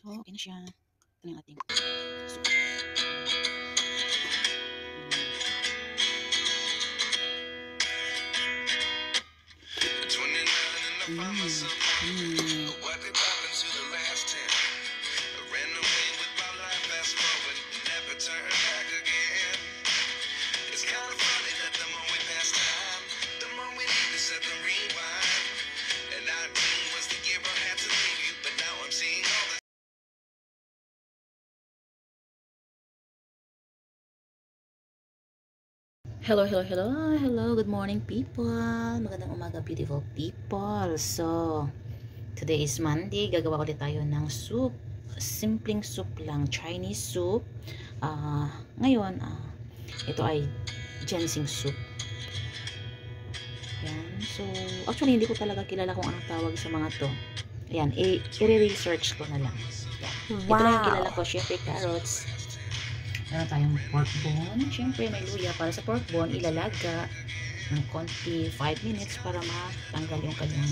So, okay na siya. Ito na yung ating soup. Hello, good morning people. Magandang umaga beautiful people. So, today is Monday. Gagawa ulit tayo ng soup. Simpleng soup lang, Chinese soup. Ngayon, ito ay ginseng soup. Yan. So, actually hindi ko talaga kilala kung anong tawag sa mga to. Ayan, i-research ko na lang. Yan. Wow. Ito lang yung kilala ko, syempre carrots. Meron tayong pork bone. Siyempre, may luya. Para sa pork bone, ilalaga ng konti 5 minutes para matanggal yung kanyang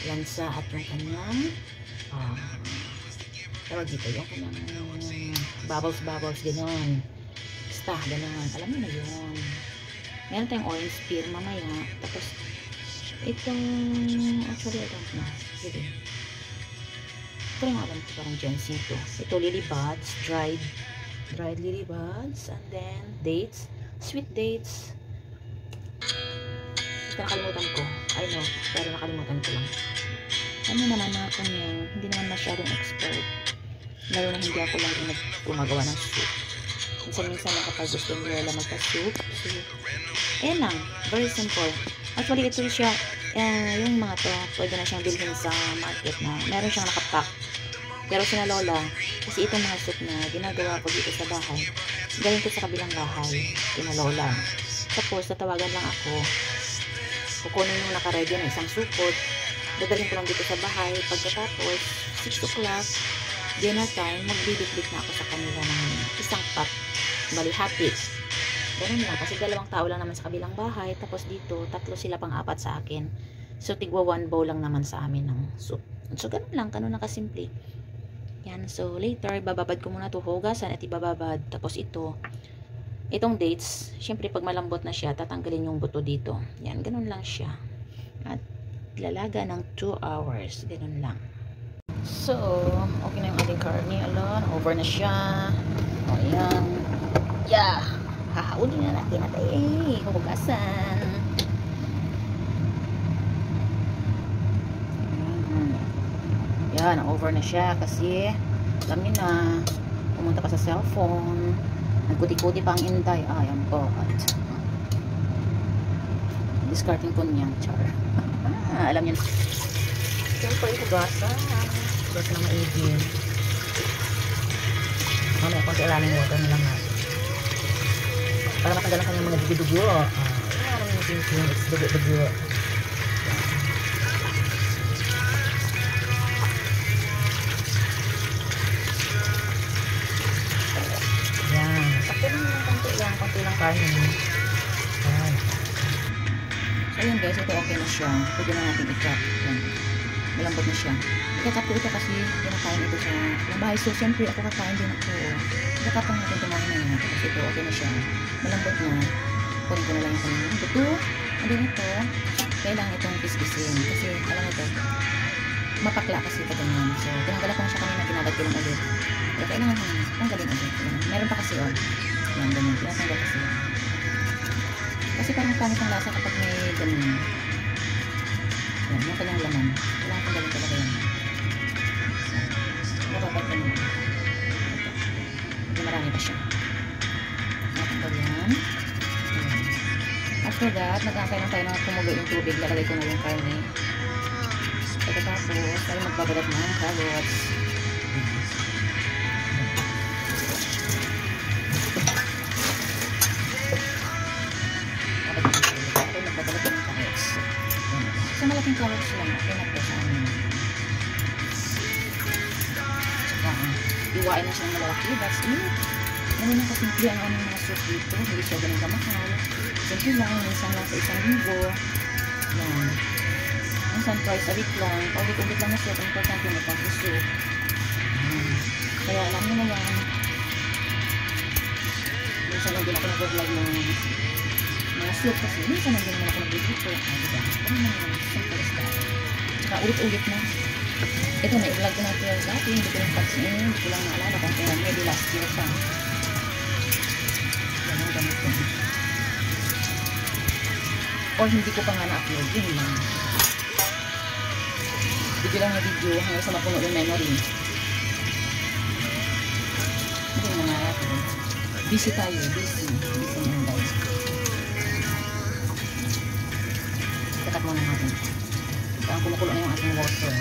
lansa at yung kanyang tawag dito, yung kanyang bubbles, gano'n. Basta, gano'n. Alam mo na yun. Meron tayong orange peel mamaya. Tapos, itong, actually, I don't know. Really. Ito rin alam ko, parang ginseng to. Ito, lily buds, dried lily buds, and then dates, sweet dates. Ito nakalimutan ko. I know, pero nakalimutan ko lang. Ano naman na ako niya, hindi naman masyadong expert. Lalo na hindi ako lang gumagawa ng soup. Minsan lang kapag gusto nila magka-soup. So, ayan lang, very simple. Actually, ito siya, yung mga to, pwede na siyang bilhin sa market na meron siyang nakapack. Pero sina Lola, kasi itong mga soup na ginagawa ko dito sa bahay, galing ko sa kabilang bahay, sina Lola. Tapos, tatawagan lang ako, kukunin yung nakaready na isang supot, dadalhin ko lang dito sa bahay, pagkatapos, 6 o'clock, dinner time, magbibitbit na ako sa kanila ng isang pot, bali hati. Ganun lang, kasi 2 tao lang naman sa kabilang bahay, tapos dito, 3 sila pang 4 sa akin. So, tigwa 1 bowl lang naman sa amin ng soup. So, ganun lang, ganun na kasimple. Yan, so later, bababad ko muna ito, hugasan at ibababad. Tapos itong dates, syempre pag malambot na siya, tatanggalin yung buto dito. Yan, ganun lang siya. At lalaga ng 2 hours, ganun lang. So, okay na yung ating karne, alon, over na siya. O, yan. Yeah, hahaunin na natin hugasan. Yan, over na siya kasi alam niyo na, pumunta ka sa cellphone, nagkuti-kuti pa ang inday. Yan po. At discarding po niya, char. Alam niyo na. Siyempre, hugasan. Hugasan na maigil. Mamaya, kung kailangan water na lang natin. Para matanggal ang kanyang mga dugo-dugo. Alam niyo yung dugo-dugo. Konti lang karne. Ayan. So yun guys, ito okay na siya. Pwede na natin i-cut. Malambot na siya. I-cut ko ito kasi kinakain ito sa bahay. So siyempre ako kakain din ako. I-cut lang natin tumahin na yun. Kasi ito okay na siya. Malambot na. Kunin ko na lang yung kanyang buto. And then ito, kailangan itong piskisin. Kasi alam ito, mapakla kasi ito ganyan. So tinanggalan ko na siya kanina, ginagad ko lang ulit. Pero kailangan tanggalin ulit. Meron pa kasi yan, ganyan. Tinatanggal kasi yan. Kasi parang pangit ang lasa kapag may ganyan. Yan, yung kanyang laman. Kailangan tanggalin talaga yan. Mababag ka naman. Hindi marami pa siya. Natanggal yan. After that, nag-aantay lang tayo na kumulo yung tubig. Lalagay ko na yung karne. Pagkatapos, tayo magbabalat ng carrots. So, malaking carrots lang. Okay na po sa amin. Saka, iwain na siya ng malaki. That's it. Ganun na kasimple ang aming mga soup dito. Hindi siya ganun kamahal. Simple lang. Minsan lang sa 1 linggo. Yan. Minsan twice a week lang. Paulit-ulit lang na siya. Importante mo pang soup. mag-vlog ng mga soup kasi minsan lang din naman ako nag-video. Diba? Ano naman yung simple style. Tsaka ulit-ulit na. Ito na, i-vlog ko na ito dati. Hindi ko lang pansin. Hindi ko lang naalala kung kailan. Maybe last year pa. Yan ang gamit ko. Or hindi ko pa nga na-upload. Yun lang. Video lang na video hanggang sa mapuno yung memory. Hindi mo nga natin. Busy tayo. Busy naman guys. Tatat muna natin. Parang kumukulo na yung ating water.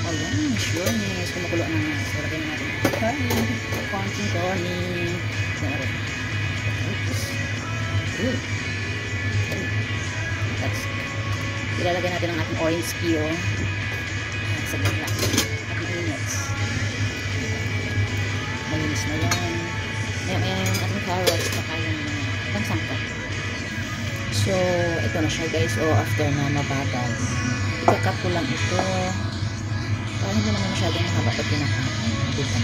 Ayan, sure miss. Kumukulo na nga. So, lagyan na natin. Konting corny. Sorry. Oops. Good. Ilalagay natin ang ating orange peel sa gula at minutes. Malinis na yan. Maya yung ating carrots na kayang pangsangkap. So, ito na siya guys. O, after na mabagal, ika-cut ko lang ito para hindi naman masyadong mahaba pag kinakain. Dito.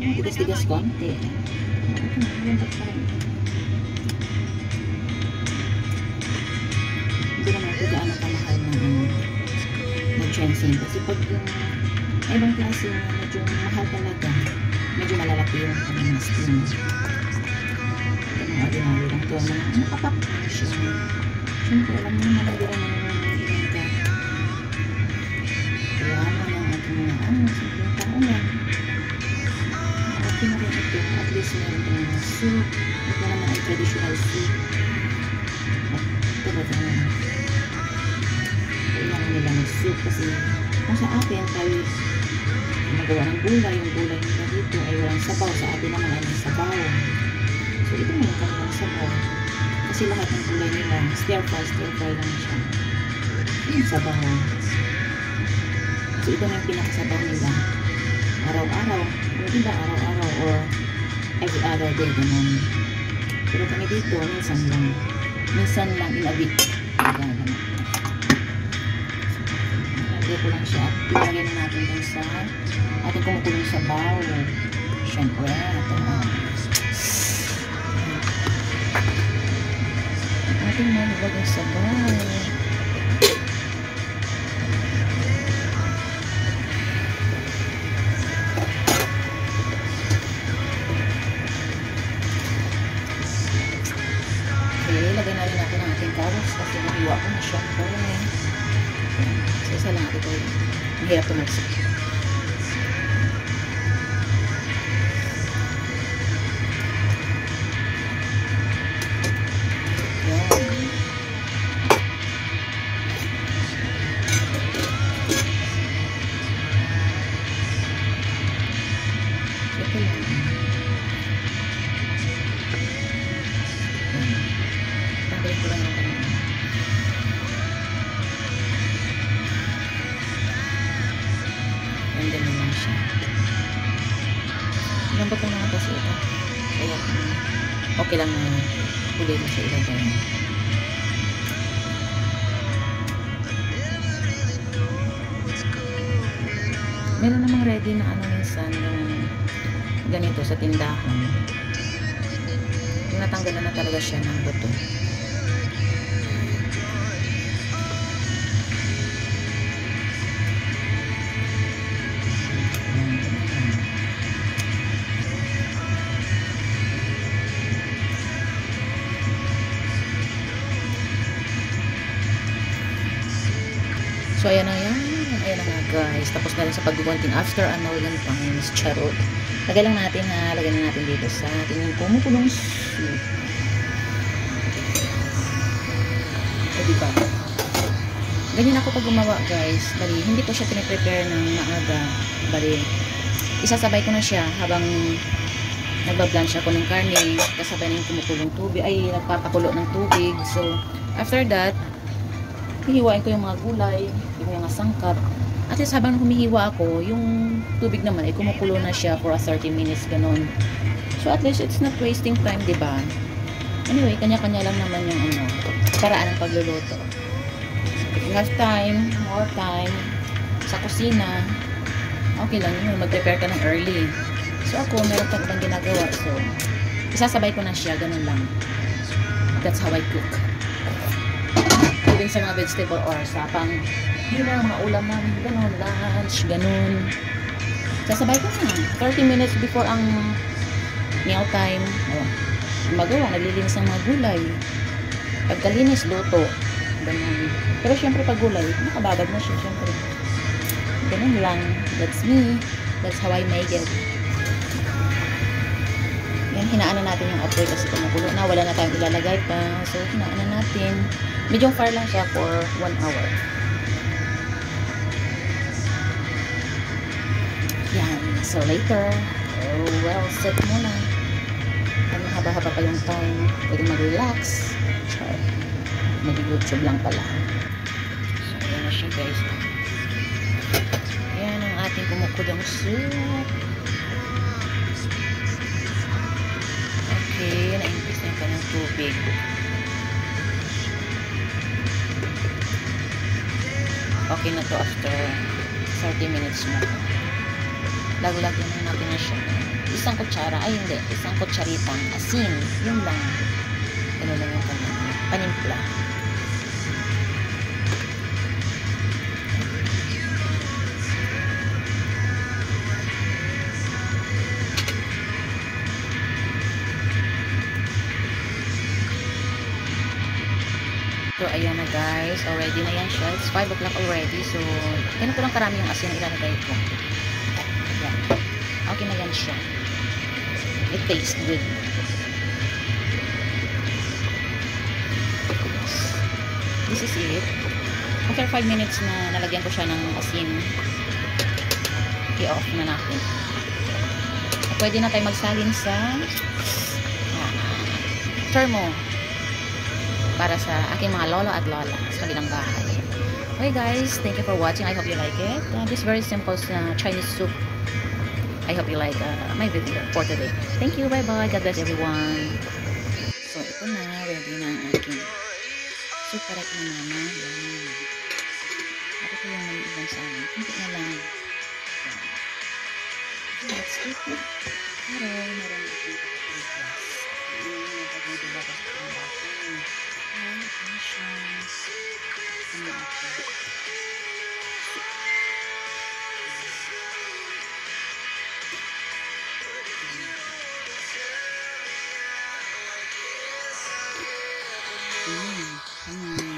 Tigas-tigas konti. Hindi naman ito gaano kamahal ng Chensin. Kasi pag yung ibang klase medyo mahal talaga, medyo malalaki yung kanyang skin. Ito mga ordinary lang ito. Nakapak na siya. Siyempre, alam mo naman hindi naman yung ilang ka. Kaya naman ang ating mga simpleng tao lang. Pinarin ito, at least meron tayo ng soup. Ito naman ay traditional soup. At talaga kailangan nila ng soup kasi kung sa atin tayo magawa ng gulay, yung gulay nila dito ay walang sabaw. Sa atin naman ay may sabaw. So ito may kanilang sabaw. Kasi lahat ng gulay nila, stir-fry lang siya. Yung sabaw. So ito na yung pinakasabaw nila. Araw-araw. Yung iba araw-araw or every other day ganun. Pero kami dito minsan lang in a week ganun. Lagay ko lang siya at ilagay na natin dun sa ating kumukulong sa bowl. Siyempre ito na ating nalagay sa bowl. Lagyan na rin natin ang ating carrots kasi nahiwa ko na siya. So, isa lang ito. Mahirap tumagsik. Ito lang. Tanggalin ko lang yung kanina. Ganda naman siya. Lambot lang naman kasi ito. Kaya okay lang na huli mo siya ilagay. Meron namang ready na ano minsan yung ganito sa tindahan. Yung natanggalan na talaga siya ng buto. So, ayan na yan. Ayan na nga guys. Tapos na rin sa paggugunting after a million times. Charot. Lagay lang natin ha. Lagay na natin dito sa ating kumukulong soup. So, diba? Ganyan ako pag gumawa guys. Bali, hindi ko siya piniprepare ng maaga. Bali, isasabay ko na siya habang nagbablanch ako ng karne. Kasabay na yung kumukulong tubig. Ay, nagpapakulo ng tubig. So, after that, hihiwain ko yung mga gulay, yung mga sangkap. At least habang humihiwa ako, yung tubig naman ay kumukulo na siya for 30 minutes, ganun. So at least it's not wasting time, di ba? Anyway, kanya-kanya lang naman yung paraan ng pagluluto. If you have time, more time, sa kusina, okay lang yun, mag-prepare ka ng early. So ako, meron pang ibang ginagawa. So, isasabay ko na siya, ganun lang. That's how I cook. Even sa mga vegetable or sa pang mga ulam namin, ganun, lunch, ganun. Sasabay ko na. 30 minutes before ang meal time. Magawa, naglilinis ng mga gulay. Pagkalinis, luto. Ganun. Pero syempre pag gulay, nakababad na siya, syempre. Ganun lang. That's me. That's how I make it. Yan, hinaanan natin yung apoy kasi kumukulo na. Wala na tayong ilalagay pa. So, hinaanan natin. Medium fire lang siya for 1 hour. Yan. So, later, well, set muna. Ano, haba-haba pa yung time. Pwede mag-relax. Mag-YouTube lang pala. So, yan na siya, guys. Yan ang ating kumukudang soup. Okay, na-increase na pa ng tubig. Okay na to after 30 minutes mo. Lagyan na natin na siya. Isang kutsara, ay hindi, isang kutsaritang asin. Yun lang. Ano lang yung panimpla. So, ayan na guys. Already na yan siya. It's 5 o'clock already. So, ganun ko lang karami yung asin ilalagay ko. Ayan. Okay na yan siya. It tastes good. This is it. After 5 minutes na nalagyan ko siya ng asin, i-off na natin. Pwede na tayo magsalin sa thermo para sa aking mga lolo at lola sa kabilang bahay. Okay guys, thank you for watching. I hope you like it. This very simple Chinese soup. I hope you like my video for today. Thank you, bye bye. God bless everyone. So ito na, ready na ang aking soup para kay mama. Yan. Ito ko yung ibang sa amin. Kunti na lang. Let's do it. Meron akong class. Come on.